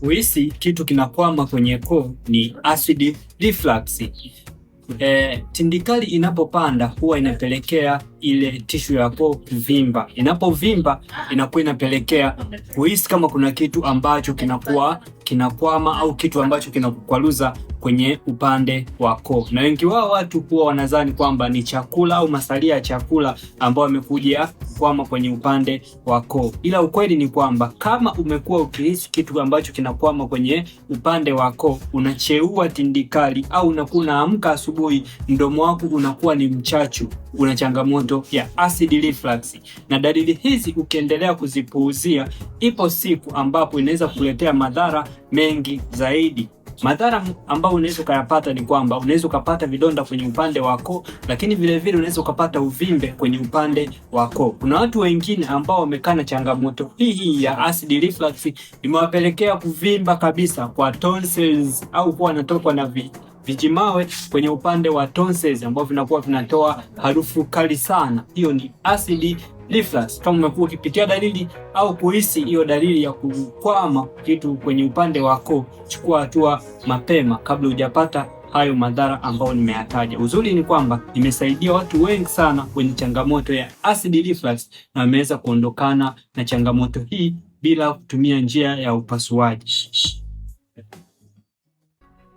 kuhisi kitu kinakwama kwenye koo ni acid reflux. Tindikali inapopanda huwa inapelekea ile tishu ya koo kuvimba. Inapovimba inakuwa inapelekea kuhisi kama kuna kitu ambacho kinakwama au kitu ambacho kinakukwaruza kwenye upande wa koo. Na wengi wao watu huwa wanadhani kwamba ni chakula au masalia ya chakula ambao yamekuja kukwama kwenye upande wa koo. Ila ukweli ni kwamba kama umekuwa ukihisi kitu ambacho kinakwama kwenye upande wa koo, unacheua tindikali au unakuwa unaamka asubuhi mdomo wako unakuwa ni mchachu, una changamoto ya acid reflux. Na dalili hizi ukiendelea kuzipuuzia, ipo siku ambapo inaweza kuletea madhara mengi zaidi. Madhara ambayo unaweza kuyapata ni kwamba unaweza kupata vidonda kwenye upande wa koo, lakini vile vile unaweza kupata uvimbe kwenye upande wa koo. Kuna watu wengine ambao wamekaa na changamoto hii ya acid reflux, imewapelekea kuvimba kabisa kwa tonsils au kuwa wanatokwa na vijimawe kwenye upande wa tonsils ambao vinakuwa vinatoa harufu kali sana. Hiyo ni acid reflux. Kama umekuwa ukipitia dalili au kuhisi hiyo dalili ya kukwama kitu kwenye upande wa koo, chukua hatua mapema kabla hujapata hayo madhara ambayo nimeyataja. Uzuri ni kwamba nimesaidia watu wengi sana wenye changamoto ya acid reflux na wameweza kuondokana na changamoto hii bila kutumia njia ya upasuaji.